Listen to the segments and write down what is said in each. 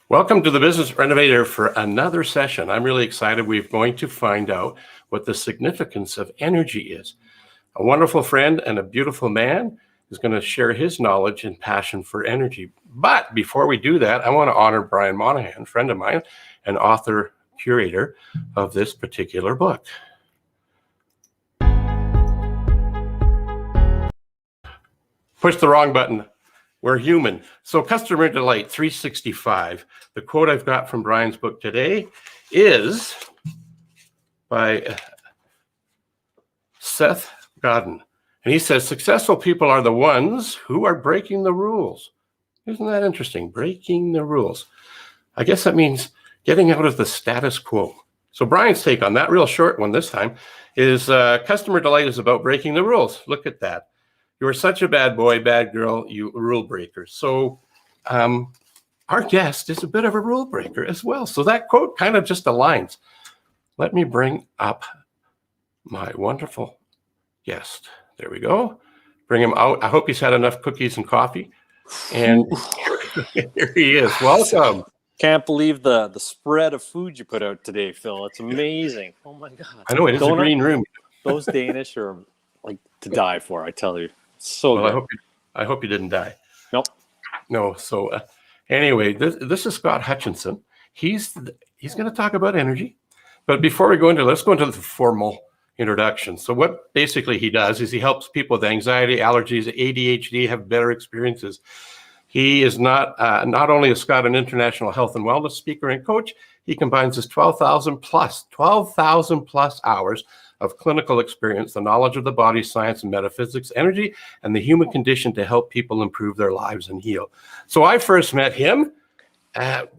Welcome to the Business Renovator for another session. I'm really excited. We're going to find out what the significance of energy is. A wonderful friend and a beautiful man is going to share his knowledge and passion for energy. But before we do that, I want to honor Brian Monahan, friend of mine, and author, curator of this particular book. Push the wrong button. We're human. So Customer Delight 365. The quote I've got from Brian's book today is by Seth Godin. And he says, successful people are the ones who are breaking the rules. Isn't that interesting? Breaking the rules. I guess that means getting out of the status quo. So Brian's take on that, real short one this time, is Customer Delight is about breaking the rules. Look at that. You are such a bad boy, bad girl, you rule breaker. So our guest is a bit of a rule breaker as well. So that quote kind of just aligns. Let me bring up my wonderful guest. There we go. Bring him out. I hope he's had enough cookies and coffee. And here he is. Welcome. Can't believe the spread of food you put out today, Phil. It's amazing. Oh my God. I know, it is a green room. Those Danish are like to die for, I tell you. So well, good. I hope you didn't die. Nope. No. So anyway, this is Scott Hutchinson. He's going to talk about energy. But before we go into, let's go into the formal introduction. So what basically he does is he helps people with anxiety, allergies, ADHD have better experiences. He is not only is Scott an international health and wellness speaker and coach, he combines his 12,000 plus hours of clinical experience, the knowledge of the body, science and metaphysics, energy, and the human condition to help people improve their lives and heal. So I first met him at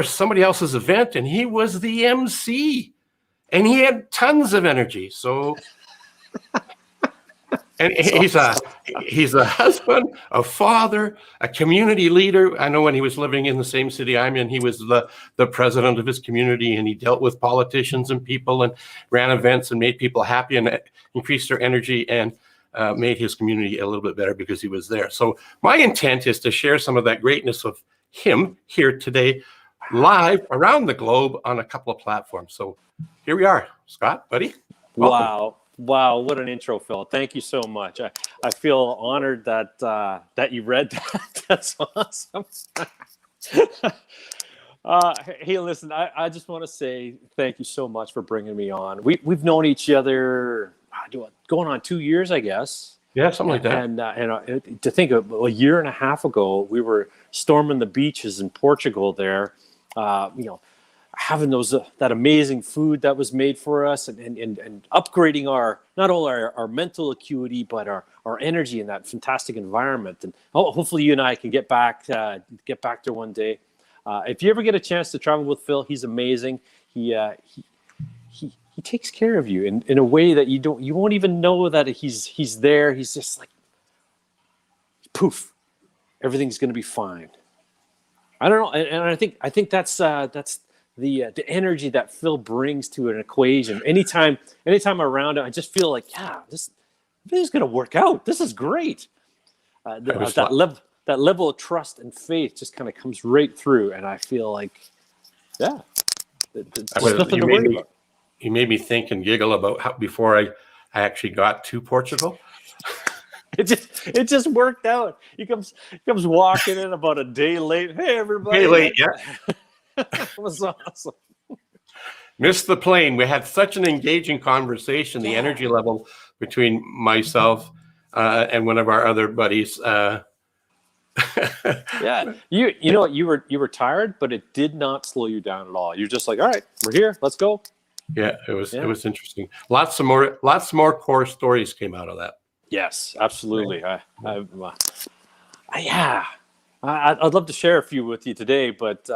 somebody else's event, and he was the MC, and he had tons of energy. So, and he's a husband, a father, a community leader. I know when he was living in the same city I'm in, he was the president of his community, and he dealt with politicians and people and ran events and made people happy and increased their energy and made his community a little bit better because he was there. So my intent is to share some of that greatness of him here today, live around the globe on a couple of platforms. So here we are, Scott, buddy. Welcome. Wow, what an intro, Phil. Thank you so much. I feel honored that you read that. That's awesome. Hey, listen, I just want to say thank you so much for bringing me on. We've known each other going on 2 years, I guess. Yeah, something like that. And to think of a year and a half ago, we were storming the beaches in Portugal there, having that amazing food that was made for us and upgrading not only our mental acuity, but our energy in that fantastic environment. And hopefully you and I can get back there one day. If you ever get a chance to travel with Phil, he's amazing. He takes care of you in a way that you won't even know that he's there. He's just like, poof, everything's going to be fine. I don't know. And I think that's the energy that Phil brings to an equation. Anytime I'm around him, I just feel like, this is going to work out. This is great. That level of trust and faith just kind of comes right through, and I feel like, there's nothing to worry about. You made me think and giggle about how before I actually got to Portugal. It just worked out. He comes walking in about a day late. Hey, everybody. Day late, yeah. It was awesome. Missed the plane. We had such an engaging conversation. The energy level between myself and one of our other buddies. Yeah, you know what? You were tired, but it did not slow you down at all. You're just like, all right, we're here. Let's go. Yeah, it was interesting. Lots more core stories came out of that. Yes, absolutely. Right. I'd love to share a few with you today, but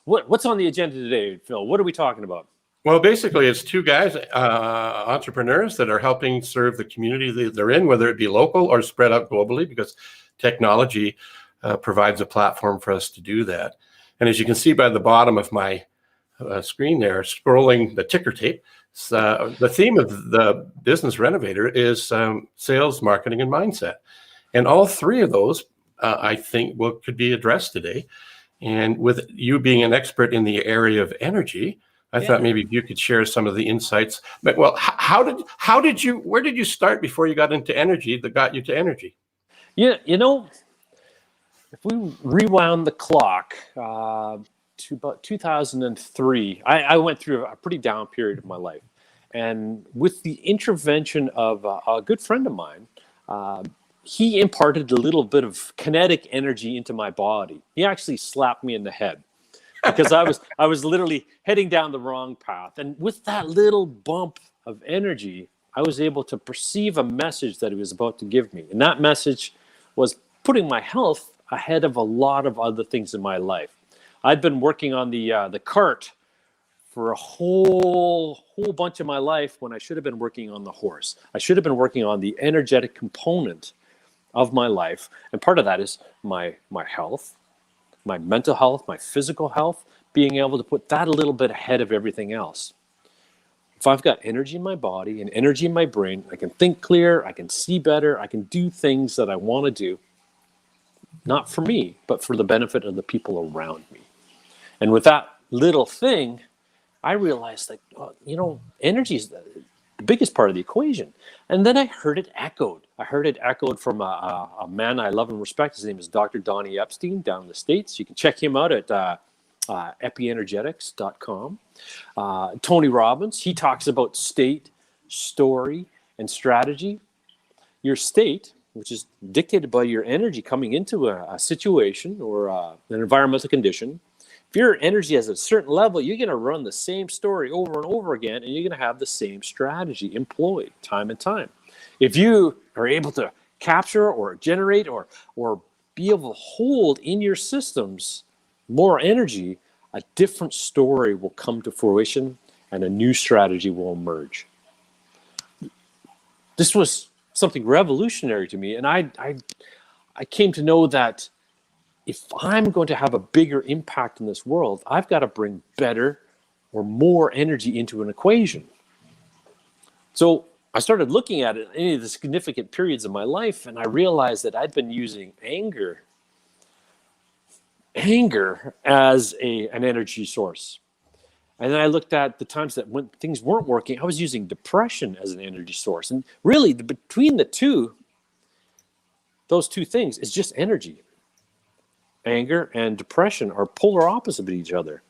what's on the agenda today, Phil? What are we talking about? Well, basically, it's two guys, entrepreneurs that are helping serve the community that they're in, whether it be local or spread out globally, because technology provides a platform for us to do that. And as you can see by the bottom of my screen there, scrolling the ticker tape, the theme of the Business Renovator is sales, marketing, and mindset. And all three of those, I think, could be addressed today. And with you being an expert in the area of energy, I thought maybe you could share some of the insights. But well, where did you start before you got into energy that got you to energy? Yeah, if we rewound the clock to about 2003, I went through a pretty down period of my life. And with the intervention of a good friend of mine, he imparted a little bit of kinetic energy into my body. He actually slapped me in the head because I was literally heading down the wrong path. And with that little bump of energy, I was able to perceive a message that he was about to give me. And that message was putting my health ahead of a lot of other things in my life. I'd been working on the cart for a whole bunch of my life when I should have been working on the horse. I should have been working on the energetic component of my life. And part of that is my health, my mental health, my physical health, being able to put that a little bit ahead of everything else. If I've got energy in my body and energy in my brain, I can think clear, I can see better, I can do things that I want to do, not for me, but for the benefit of the people around me. And with that little thing, I realized that, energy is the biggest part of the equation. And then I heard it echoed. I heard it echoed from a man I love and respect. His name is Dr. Donnie Epstein down in the States. You can check him out at epienergetics.com. Tony Robbins, he talks about state, story, and strategy. Your state, which is dictated by your energy coming into a situation or an environmental condition. If your energy is at a certain level, you're going to run the same story over and over again, and you're going to have the same strategy employed time and time. If you are able to capture or generate or be able to hold in your systems more energy, a different story will come to fruition and a new strategy will emerge. This was something revolutionary to me, and I came to know that if I'm going to have a bigger impact in this world, I've got to bring better or more energy into an equation. So I started looking at it, any of the significant periods of my life, and I realized that I'd been using anger as an energy source. And then I looked at the times that when things weren't working, I was using depression as an energy source. And really, between those two things is just energy. Anger and depression are polar opposite of each other.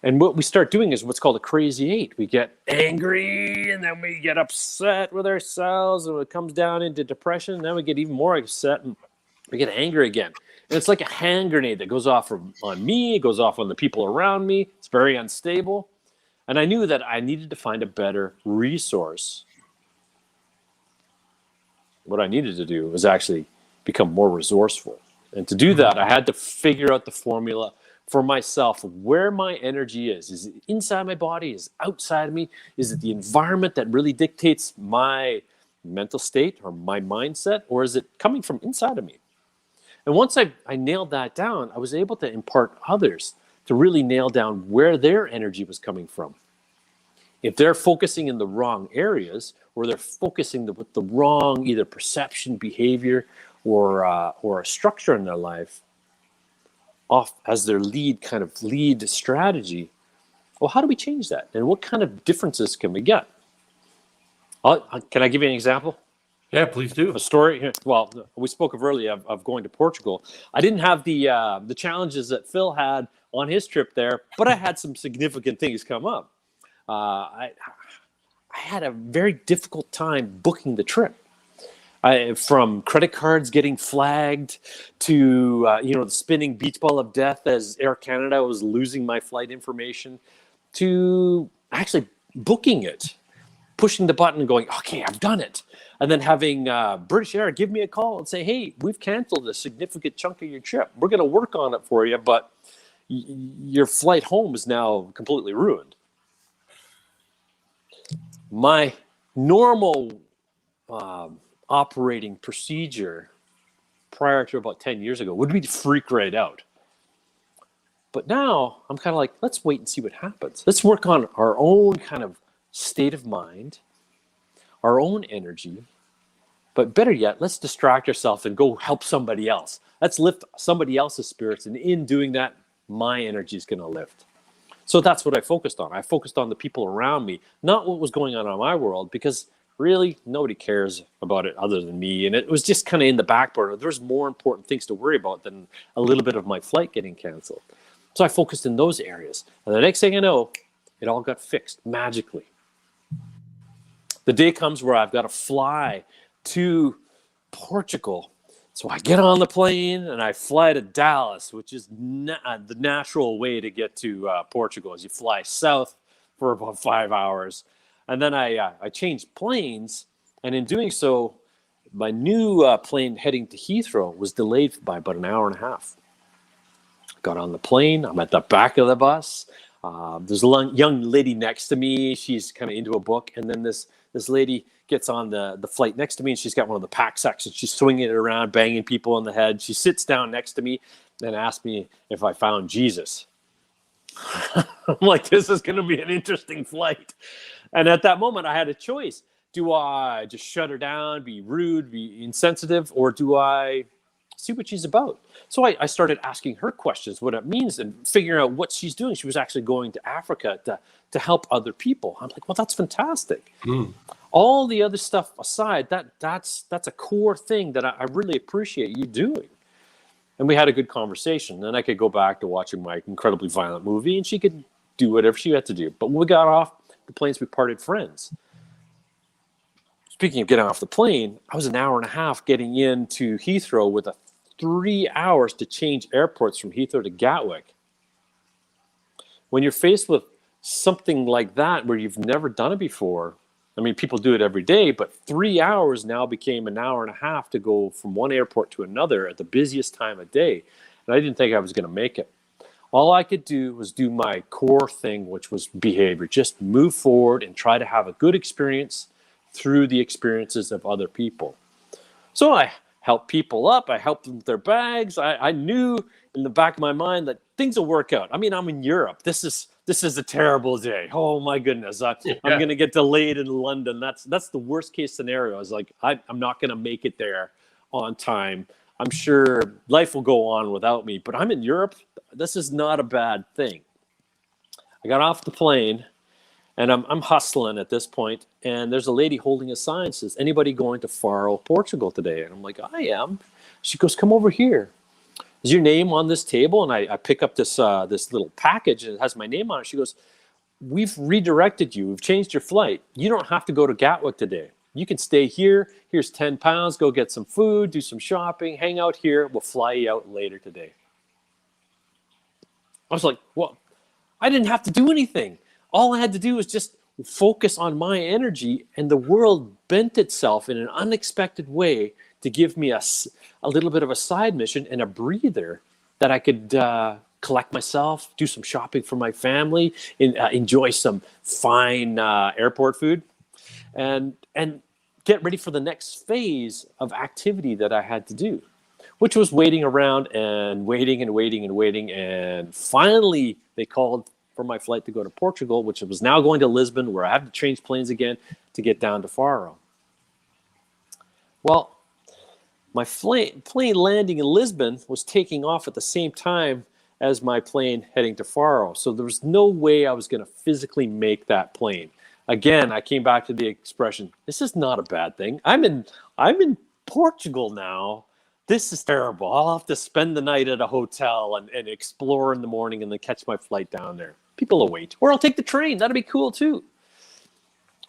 And what we start doing is what's called a crazy eight. We get angry, and then we get upset with ourselves, and it comes down into depression, and then we get even more upset, and we get angry again. And it's like a hand grenade that goes off on me, it goes off on the people around me. It's very unstable. And I knew that I needed to find a better resource. What I needed to do was actually become more resourceful. And to do that, I had to figure out the formula for myself, where my energy is. Is it inside my body? Is it outside of me? Is it the environment that really dictates my mental state or my mindset? Or is it coming from inside of me? And once I nailed that down, I was able to impart others to really nail down where their energy was coming from. If they're focusing in the wrong areas, or they're focusing with the wrong either perception, behavior, or a structure in their life off as their lead strategy, well, how do we change that? And what kind of differences can we get? Can I give you an example? Yeah, please do. A story. Well, we spoke of earlier of going to Portugal. I didn't have the challenges that Phil had on his trip there, but I had some significant things come up. I had a very difficult time booking the trip. From credit cards getting flagged to the spinning beach ball of death as Air Canada was losing my flight information, to actually booking it, pushing the button and going, okay, I've done it. And then having British Air give me a call and say, hey, we've canceled a significant chunk of your trip. We're going to work on it for you, but your flight home is now completely ruined. My normal operating procedure prior to about 10 years ago would be to freak right out. But now I'm kind of like, let's wait and see what happens. Let's work on our own kind of state of mind, our own energy, but better yet, let's distract ourselves and go help somebody else. Let's lift somebody else's spirits, and in doing that, my energy is going to lift. So that's what I focused on. I focused on the people around me, not what was going on in my world, because really nobody cares about it other than me. And it was just kind of in the back burner. There's more important things to worry about than a little bit of my flight getting canceled. So I focused in those areas. And the next thing I know, it all got fixed magically. The day comes where I've got to fly to Portugal. So I get on the plane and I fly to Dallas, which is the natural way to get to Portugal. Is you fly south for about 5 hours, and then I changed planes. And in doing so, my new plane heading to Heathrow was delayed by about an hour and a half. Got on the plane. I'm at the back of the bus. There's a young lady next to me. She's kind of into a book, and then this lady gets on the flight next to me, and she's got one of the pack sacks, and she's swinging it around, banging people on the head. She sits down next to me and asks me if I found Jesus. I'm like, this is going to be an interesting flight. And at that moment, I had a choice. Do I just shut her down, be rude, be insensitive, or do I see what she's about? So I started asking her questions, what it means, and figuring out what she's doing. She was actually going to Africa to help other people. I'm like, well, that's fantastic. All the other stuff aside, that's a core thing that I really appreciate you doing. And we had a good conversation. And I could go back to watching my incredibly violent movie, and she could do whatever she had to do. But when we got off the planes, we parted friends. Speaking of getting off the plane, I was an hour and a half getting into Heathrow with 3 hours to change airports from Heathrow to Gatwick. When you're faced with something like that where you've never done it before, I mean, people do it every day, but 3 hours now became an hour and a half to go from one airport to another at the busiest time of day. And I didn't think I was going to make it. All I could do was do my core thing, which was behavior. Just move forward and try to have a good experience through the experiences of other people. So I helped people up. I helped them with their bags. I knew in the back of my mind that things will work out. I mean, I'm in Europe. This is a terrible day. Oh my goodness. I'm going to get delayed in London. That's the worst case scenario. I was like, I'm not going to make it there on time. I'm sure life will go on without me, but I'm in Europe. This is not a bad thing. I got off the plane and I'm hustling at this point. And there's a lady holding a sign that says, anybody going to Faro, Portugal today? And I'm like, I am. She goes, come over here. Is your name on this table? And I pick up this little package and it has my name on it. She goes, we've redirected you. We've changed your flight. You don't have to go to Gatwick today. You can stay here. Here's 10 pounds. Go get some food, do some shopping, hang out here. We'll fly you out later today. I was like, well, I didn't have to do anything. All I had to do was just focus on my energy, and the world bent itself in an unexpected way to give me a little bit of a side mission and a breather that I could collect myself, do some shopping for my family, enjoy some fine airport food, and get ready for the next phase of activity that I had to do, which was waiting around and waiting and waiting and waiting. And finally, they called for my flight to go to Portugal, which was now going to Lisbon, where I had to change planes again to get down to Faro. Well, my plane landing in Lisbon was taking off at the same time as my plane heading to Faro. So there was no way I was going to physically make that plane. Again, I came back to the expression, this is not a bad thing. I'm in Portugal now. This is terrible. I'll have to spend the night at a hotel and explore in the morning and then catch my flight down there. People will wait. Or I'll take the train. That'd be cool too.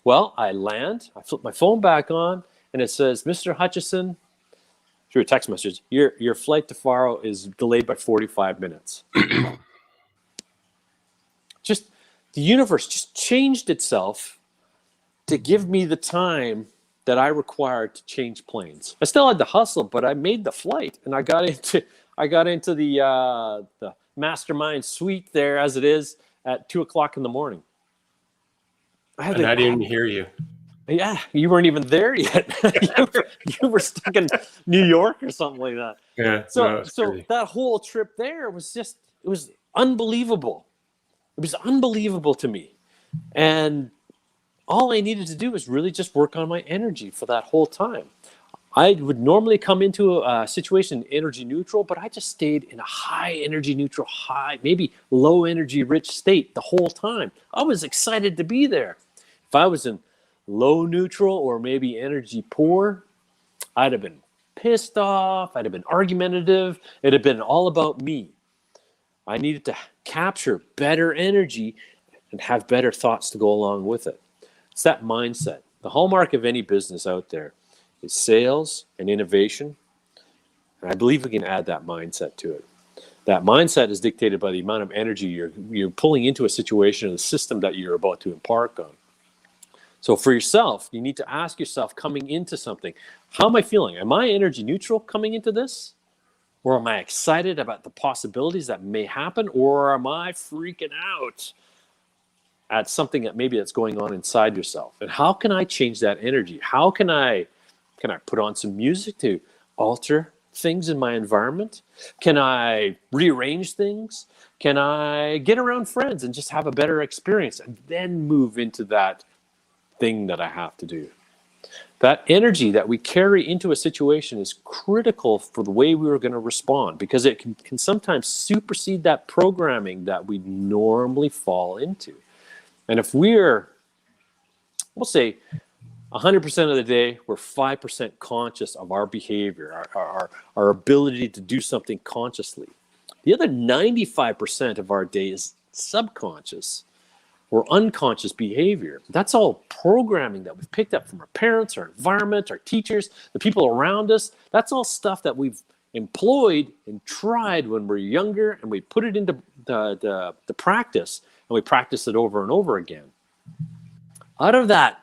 Well, I land. I flip my phone back on, and it says, Mr. Hutchison, through a text message, your flight to Faro is delayed by 45 minutes. The universe just changed itself to give me the time that I required to change planes. I still had to hustle, but I made the flight, and I got into the mastermind suite there as it is at 2:00 in the morning. I didn't even hear you. Yeah, you weren't even there yet. you were stuck in New York or something like that. Yeah. So that whole trip there was it was unbelievable. It was unbelievable to me. And all I needed to do was really just work on my energy for that whole time. I would normally come into a situation energy neutral, but I just stayed in a high energy neutral, high, maybe low energy rich state the whole time. I was excited to be there. If I was in low neutral or maybe energy poor, I'd have been pissed off. I'd have been argumentative. It'd have been all about me. I needed to capture better energy and have better thoughts to go along with it. It's that mindset. The hallmark of any business out there is sales and innovation. And I believe we can add that mindset to it. That mindset is dictated by the amount of energy you're pulling into a situation or the system that you're about to embark on. So for yourself, you need to ask yourself coming into something, how am I feeling? Am I energy neutral coming into this? Or am I excited about the possibilities that may happen? Or am I freaking out at something that maybe that's going on inside yourself? And how can I change that energy? How can I put on some music to alter things in my environment? Can I rearrange things? Can I get around friends and just have a better experience and then move into that thing that I have to do? That energy that we carry into a situation is critical for the way we are going to respond, because it can sometimes supersede that programming that we normally fall into. And if we'll say 100% of the day, we're 5% conscious of our behavior, our ability to do something consciously. The other 95% of our day is subconscious or unconscious behavior. That's all programming that we've picked up from our parents, our environment, our teachers, the people around us. That's all stuff that we've employed and tried when we're younger, and we put it into the practice, and we practice it over and over again. Out of that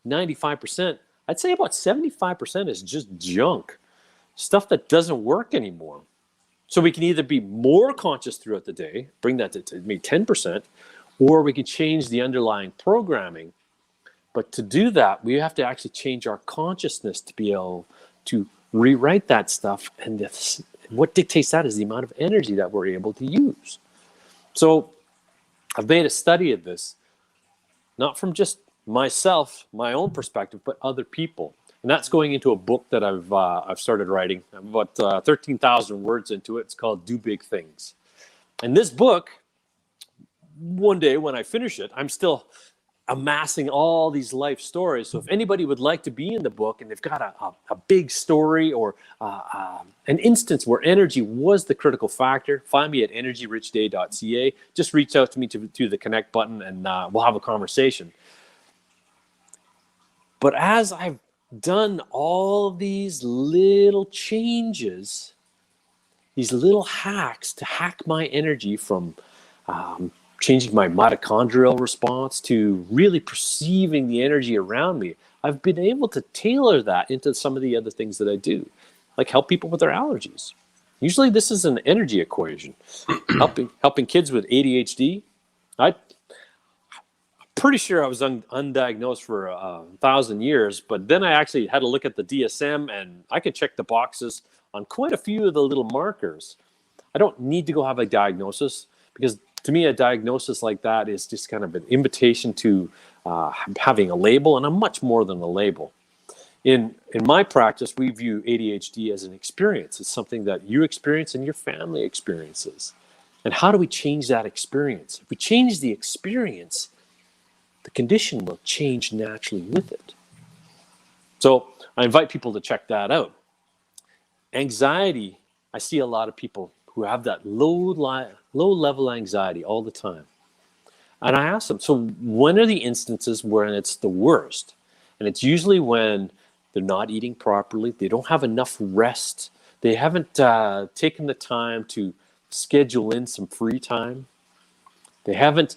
95%, I'd say about 75% is just junk, stuff that doesn't work anymore. So we can either be more conscious throughout the day, bring that to maybe 10%, or we can change the underlying programming. But to do that, we have to actually change our consciousness to be able to rewrite that stuff. And what dictates that is the amount of energy that we're able to use. So I've made a study of this, not from just myself, my own perspective, but other people. And that's going into a book that I've started writing. I'm about 13,000 words into it. It's called Do Big Things. And this book, one day when I finish it, I'm still amassing all these life stories. So if anybody would like to be in the book and they've got a big story or an instance where energy was the critical factor, find me at energyrichdday.ca. Just reach out to me to the connect button, and we'll have a conversation. But as I've done all these little changes, these little hacks to hack my energy from changing my mitochondrial response to really perceiving the energy around me, I've been able to tailor that into some of the other things that I do, like help people with their allergies. Usually this is an energy equation. helping kids with ADHD. I'm pretty sure I was undiagnosed for 1,000 years, but then I actually had to look at the DSM, and I could check the boxes on quite a few of the little markers. I don't need to go have a diagnosis, because to me, a diagnosis like that is just kind of an invitation to having a label, and I'm much more than a label. In my practice, we view ADHD as an experience. It's something that you experience and your family experiences. And how do we change that experience? If we change the experience, the condition will change naturally with it. So I invite people to check that out. Anxiety, I see a lot of people who have that low-level anxiety all the time. And I ask them, so when are the instances when it's the worst? And it's usually when they're not eating properly, they don't have enough rest, they haven't taken the time to schedule in some free time, they haven't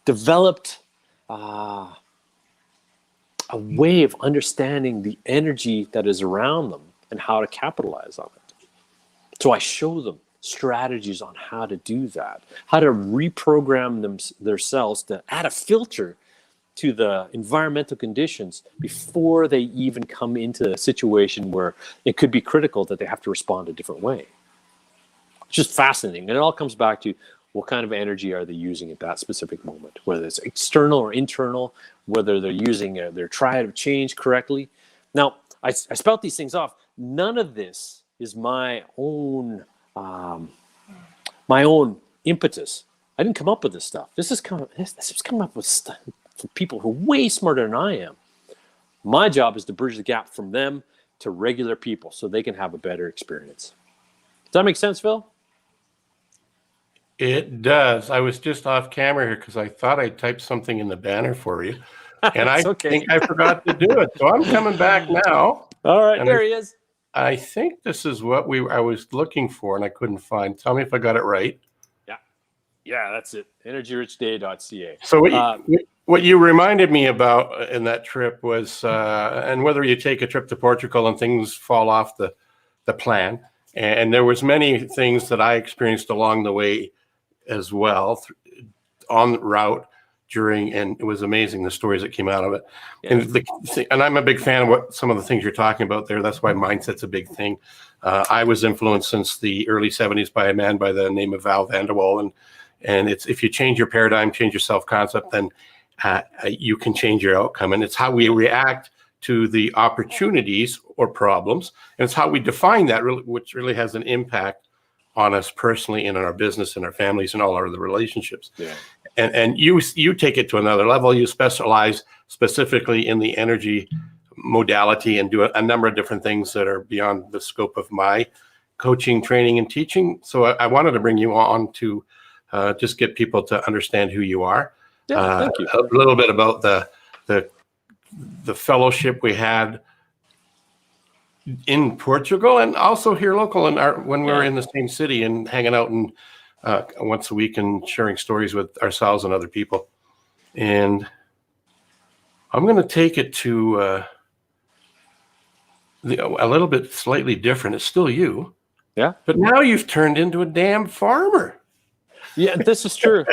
developed a way of understanding the energy that is around them and how to capitalize on it. So I show them strategies on how to do that, how to reprogram themselves to add a filter to the environmental conditions before they even come into a situation where it could be critical that they have to respond a different way. It's just fascinating. And it all comes back to what kind of energy are they using at that specific moment, whether it's external or internal, whether they're using their triad of change correctly. Now, I spout these things off. None of this is my own impetus. I didn't come up with this stuff. This is coming up with stuff from people who are way smarter than I am. My job is to bridge the gap from them to regular people so they can have a better experience. Does that make sense, Phil? It does. I was just off camera here because I thought I typed something in the banner for you, and I think I forgot to do it. So I'm coming back now. All right, there he is. I think this is what I was looking for, and I couldn't find. Tell me if I got it right. Yeah, that's it. EnergyRichDay.ca. So what you reminded me about in that trip was, and whether you take a trip to Portugal and things fall off the plan, and there was many things that I experienced along the way as well on route during, and it was amazing the stories that came out of it. Yeah. And I'm a big fan of what some of the things you're talking about there. That's why mindset's a big thing. I was influenced since the early 70s by a man by the name of Val Vanderwall, and it's, if you change your paradigm, change your self-concept, then you can change your outcome. And it's how we react to the opportunities or problems, and it's how we define that, which really has an impact on us personally and in our business and our families and all our other relationships. Yeah. And you take it to another level. You specialize specifically in the energy modality and do a number of different things that are beyond the scope of my coaching, training, and teaching. So I wanted to bring you on to just get people to understand who you are. Yeah, thank you. A little bit about the fellowship we had in Portugal and also here local, and when we were in the same city and hanging out and once a week and sharing stories with ourselves and other people. And I'm going to take it to a little bit slightly different. It's still you. Yeah. But now you've turned into a damn farmer. Yeah, this is true.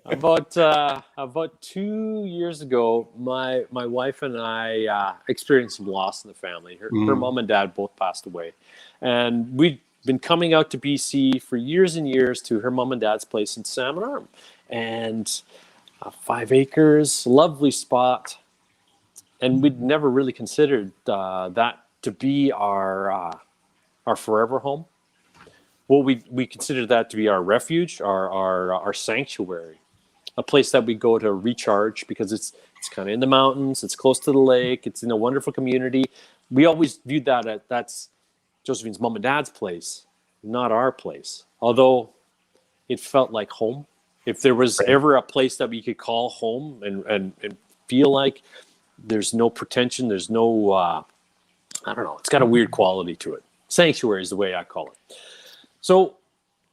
About 2 years ago, my wife and I experienced some loss in the family. Her mom and dad both passed away, and we'd been coming out to BC for years and years to her mom and dad's place in Salmon Arm, and 5 acres, lovely spot, and we'd never really considered that to be our forever home. Well, we consider that to be our refuge, our sanctuary, a place that we go to recharge because it's kind of in the mountains, it's close to the lake, it's in a wonderful community. We always viewed that that's Josephine's mom and dad's place, not our place. Although it felt like home. If there was ever a place that we could call home and feel like there's no pretension, there's no, I don't know, it's got a weird quality to it. Sanctuary is the way I call it. So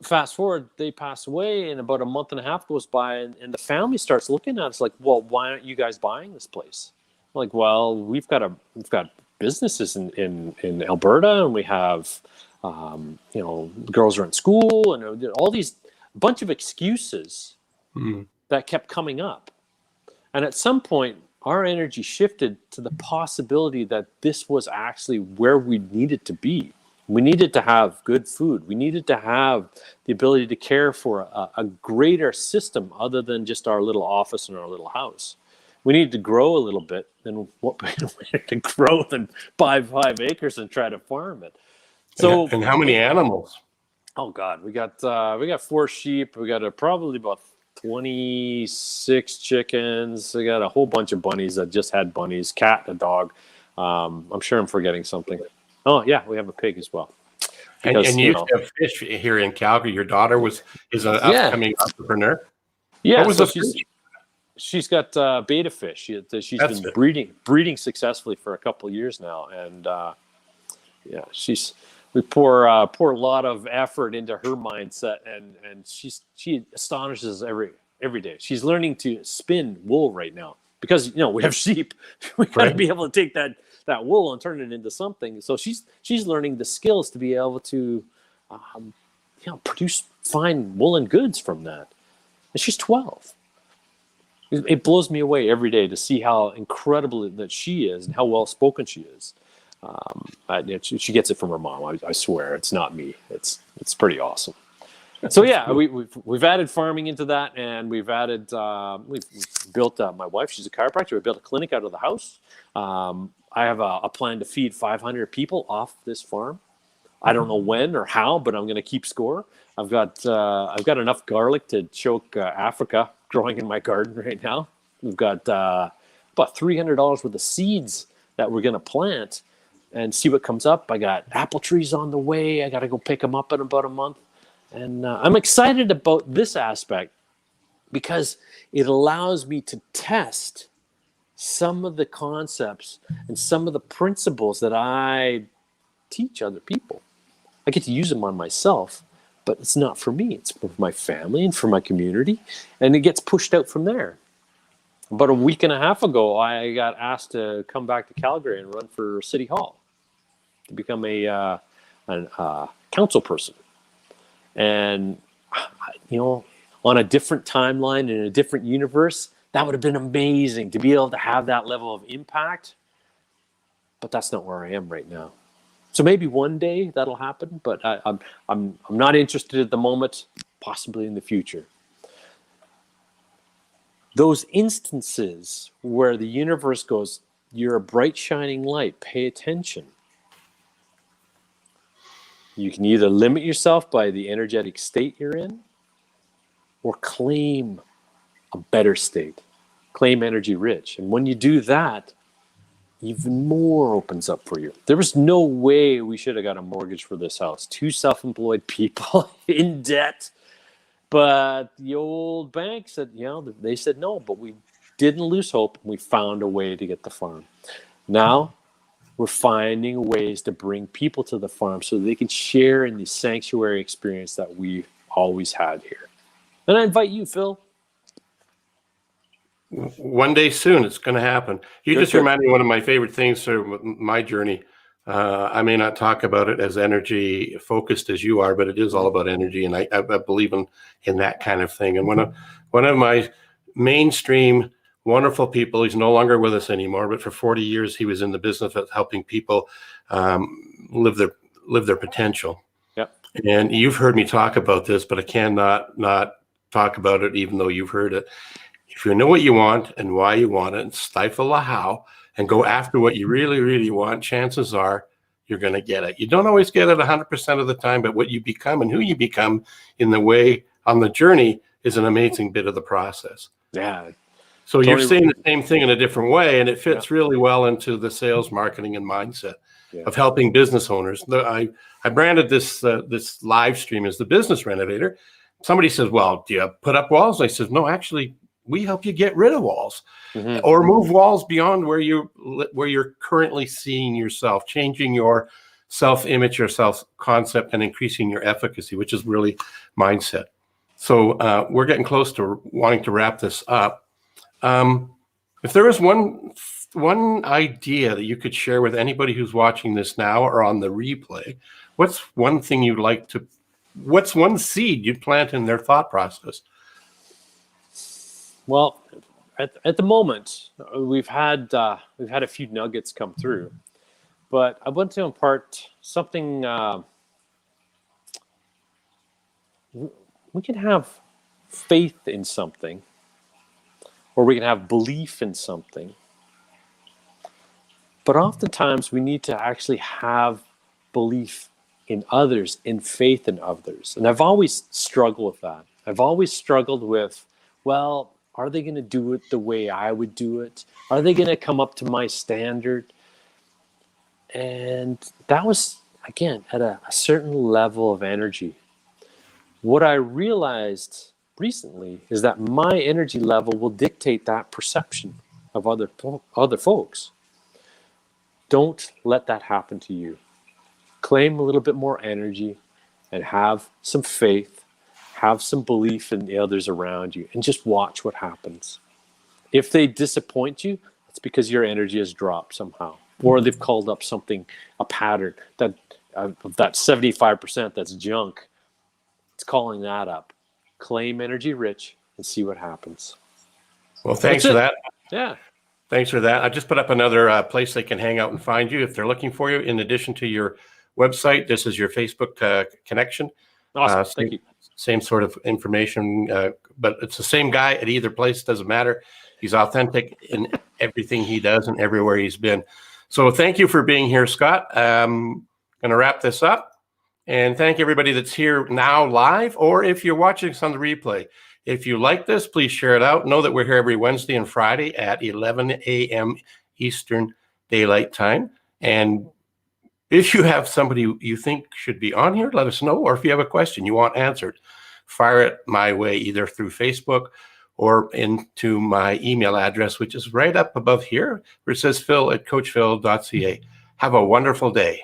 fast forward, they pass away, and about a month and a half goes by, and the family starts looking at us like, well, why aren't you guys buying this place? I'm like, well, we've got businesses in Alberta, and we have, the girls are in school, and all these bunch of excuses that kept coming up. And at some point, our energy shifted to the possibility that this was actually where we needed to be. We needed to have good food. We needed to have the ability to care for a greater system other than just our little office and our little house. We needed to grow a little bit. And what better way to grow than buy 5 acres and try to farm it? So, and how many animals? Oh God, we got 4 sheep. We got probably about 26 chickens. We got a whole bunch of bunnies that just had bunnies, cat, and a dog. I'm sure I'm forgetting something. Oh yeah, we have a pig as well. Because, and you have fish here in Calgary. Your daughter is an upcoming entrepreneur. Yeah, so she's got beta fish. She's been breeding successfully for a couple of years now, and we pour a lot of effort into her mindset, and she astonishes every day. She's learning to spin wool right now because we have sheep. We got to be able to take that wool and turn it into something. So she's learning the skills to be able to, produce fine woolen goods from that. And she's 12. It blows me away every day to see how incredible that she is and how well spoken she is. She gets it from her mom. I swear, it's not me. It's pretty awesome. So yeah, we've added farming into that, and we've added we've built my wife. She's a chiropractor. We built a clinic out of the house. I have a plan to feed 500 people off this farm. I don't know when or how, but I'm going to keep score. I've got enough garlic to choke Africa growing in my garden right now. We've got about $300 worth of seeds that we're going to plant and see what comes up. I got apple trees on the way. I got to go pick them up in about a month. And I'm excited about this aspect because it allows me to test some of the concepts and some of the principles that I teach other people. I get to use them on myself, but it's not for me. It's for my family and for my community, and it gets pushed out from there. About a week and a half ago, I got asked to come back to Calgary and run for City Hall to become a council person. And, on a different timeline, in a different universe, that would have been amazing to be able to have that level of impact. But that's not where I am right now. So maybe one day that'll happen, but I'm not interested at the moment, possibly in the future. Those instances where the universe goes, you're a bright shining light, pay attention. You can either limit yourself by the energetic state you're in or claim a better state, claim energy rich. And when you do that, even more opens up for you. There was no way we should have got a mortgage for this house. 2 self-employed people in debt. But the old bank said, they said no, but we didn't lose hope. We found a way to get the farm. Now we're finding ways to bring people to the farm so they can share in the sanctuary experience that we've always had here. And I invite you, Phil. One day soon, it's going to happen. You just reminded me of one of my favorite things through my journey. I may not talk about it as energy focused as you are, but it is all about energy, and I believe in that kind of thing. And one of my mainstream wonderful people, he's no longer with us anymore, but for 40 years he was in the business of helping people live their potential. Yep. And you've heard me talk about this, but I cannot not talk about it, even though you've heard it. If you know what you want and why you want it, and stifle the how, and go after what you really, really want, chances are you're going to get it. You don't always get it 100% of the time, but what you become and who you become in the way on the journey is an amazing bit of the process. Yeah. So you're saying the same thing in a different way, and it fits really well into the sales, marketing, and mindset of helping business owners. I branded this live stream as the Business Renovator. Somebody says, well, do you put up walls? I said, no, actually, we help you get rid of walls or move walls beyond where you're currently seeing yourself, changing your self-image, your self-concept, and increasing your efficacy, which is really mindset. So we're getting close to wanting to wrap this up. If there was one idea that you could share with anybody who's watching this now or on the replay, what's one seed you'd plant in their thought process? Well, at the moment, we've had a few nuggets come through, but I want to impart something. We can have faith in something, or we can have belief in something, but oftentimes we need to actually have belief in others, in faith in others. And I've always struggled with that. I've always struggled with, well, are they going to do it the way I would do it? Are they going to come up to my standard? And that was, again, at a certain level of energy. What I realized recently is that my energy level will dictate that perception of other folks. Don't let that happen to you. Claim a little bit more energy and have some faith. Have some belief in the others around you and just watch what happens. If they disappoint you, it's because your energy has dropped somehow, or they've called up something, a pattern that of that 75% that's junk. It's calling that up. Claim energy rich and see what happens. Well, thanks for that. Yeah. Thanks for that. I just put up another place they can hang out and find you if they're looking for you. In addition to your website, this is your Facebook connection. Awesome. Thank you. Same sort of information, but it's the same guy at either place. Doesn't matter. He's authentic in everything he does and everywhere he's been. So thank you for being here, Scott. Going to wrap this up. And thank everybody that's here now live, or if you're watching this on the replay. If you like this, please share it out. Know that we're here every Wednesday and Friday at 11 a.m. Eastern Daylight Time. And if you have somebody you think should be on here, let us know. Or if you have a question you want answered, fire it my way, either through Facebook or into my email address, which is right up above here, where it says phil@coachphil.ca. Have a wonderful day.